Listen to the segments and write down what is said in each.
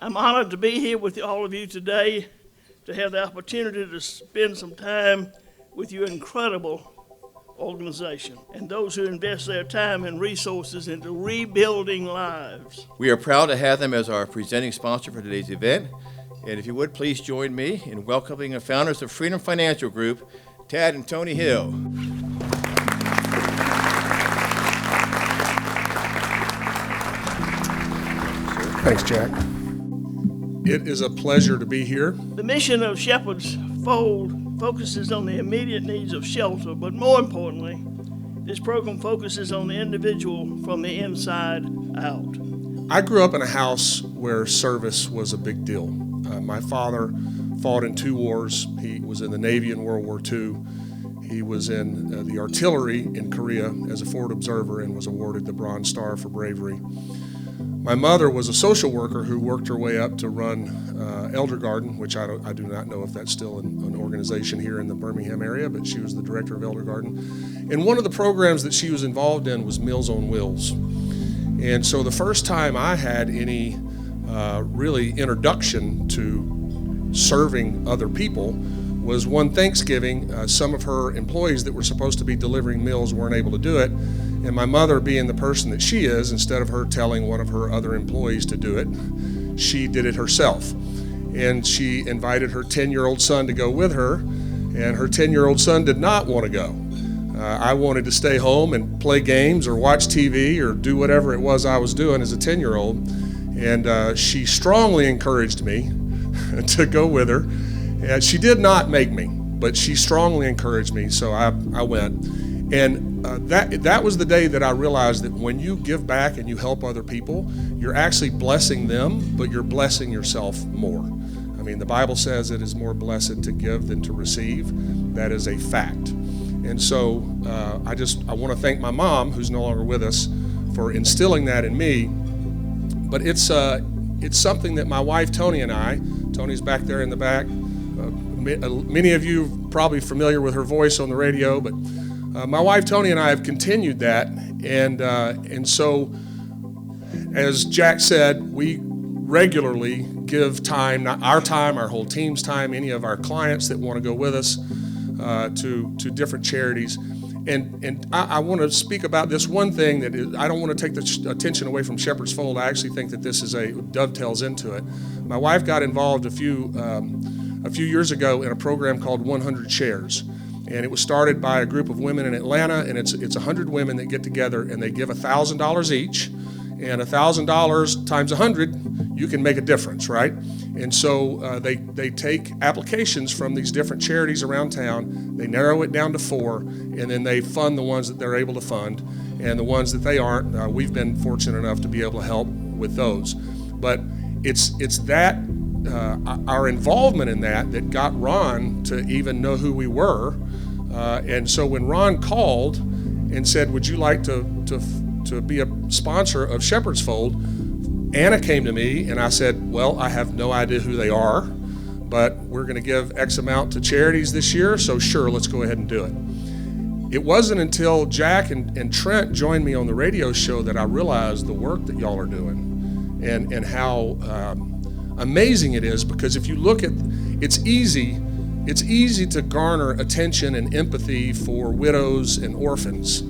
I'm honored to be here with all of you today, to have the opportunity to spend some time with your incredible organization and those who invest their time and resources into rebuilding lives. We are proud to have them as our presenting sponsor for today's event. And if you would, please join me in welcoming the founders of Freedom Financial Group, Tad and Tony Hill. Thanks, Jack. It is a pleasure to be here. The mission of Shepherd's Fold focuses on the immediate needs of shelter, but more importantly, this program focuses on the individual from the inside out. I grew up in a house where service was a big deal. My father fought in 2 wars. He was in the Navy in World War II. He was in the artillery in Korea as a forward observer and was awarded the Bronze Star for bravery. My mother was a social worker who worked her way up to run Elder Garden, which I do not know if that's still an organization here in the Birmingham area, but she was the director of Elder Garden. And one of the programs that she was involved in was Meals on Wheels. And so the first time I had any really introduction to serving other people was one Thanksgiving. Some of her employees that were supposed to be delivering meals weren't able to do it. And my mother, being the person that she is, instead of her telling one of her other employees to do it, she did it herself. And she invited her 10-year-old son to go with her, and her 10-year-old son did not want to go. I wanted to stay home and play games or watch TV or do whatever it was I was doing as a 10-year-old. And she strongly encouraged me to go with her. And she did not make me, but she strongly encouraged me, so I went. And that was the day that I realized that when you give back and you help other people, you're actually blessing them, but you're blessing yourself more. I mean, the Bible says it is more blessed to give than to receive. That is a fact. And so I want to thank my mom, who's no longer with us, for instilling that in me. But it's something that my wife Tony and I, Tony's back there in the back. Many of you are probably familiar with her voice on the radio, but my wife Tony and I have continued that, and so, as Jack said, we regularly give time, not our time, our whole team's time, any of our clients that want to go with us to different charities. And I want to speak about this one thing that is, I don't want to take the attention away from Shepherd's Fold. I actually think that this dovetails into it. My wife got involved a few years ago in a program called 100 Shares. And it was started by a group of women in Atlanta, and it's 100 women that get together and they give $1,000 each. And $1,000 times 100, you can make a difference, right? And so they take applications from these different charities around town, they narrow it down to 4, and then they fund the ones that they're able to fund. And the ones that they aren't, we've been fortunate enough to be able to help with those. But it's that our involvement in that got Ron to even know who we were. And so when Ron called and said, would you like to be a sponsor of Shepherd's Fold, Anna came to me and I said, well, I have no idea who they are, but we're going to give X amount to charities this year, so sure, let's go ahead and do it. It wasn't until Jack and Trent joined me on the radio show that I realized the work that y'all are doing and how amazing it is, because if you look at, it's easy to garner attention and empathy for widows and orphans.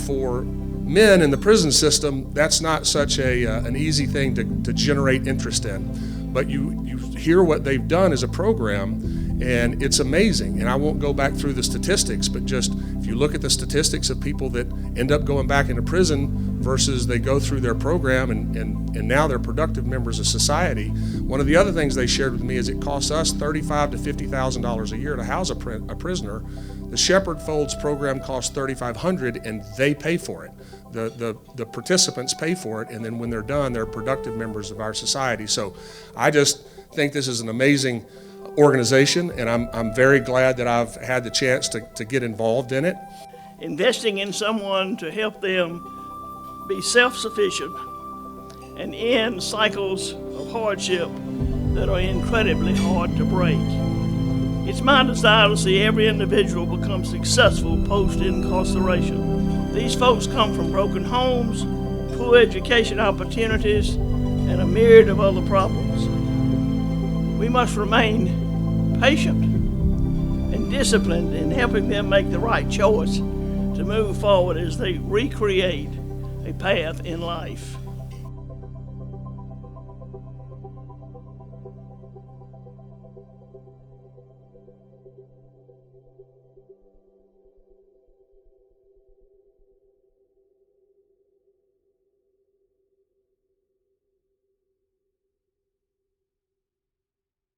For men in the prison system, that's not such an easy thing to generate interest in. But you hear what they've done as a program, and it's amazing. And I won't go back through the statistics, but just if you look at the statistics of people that end up going back into prison versus they go through their program and now they're productive members of society. One of the other things they shared with me is it costs us $35,000 to $50,000 a year to house a prisoner. The Shepherd Folds program costs $3,500 and they pay for it. The participants pay for it, and then when they're done, they're productive members of our society. So I just think this is an amazing organization, and I'm very glad that I've had the chance to get involved in it. Investing in someone to help them be self-sufficient and end cycles of hardship that are incredibly hard to break. It's my desire to see every individual become successful post-incarceration. These folks come from broken homes, poor education opportunities, and a myriad of other problems. We must remain patient and disciplined in helping them make the right choice to move forward as they recreate a path in life.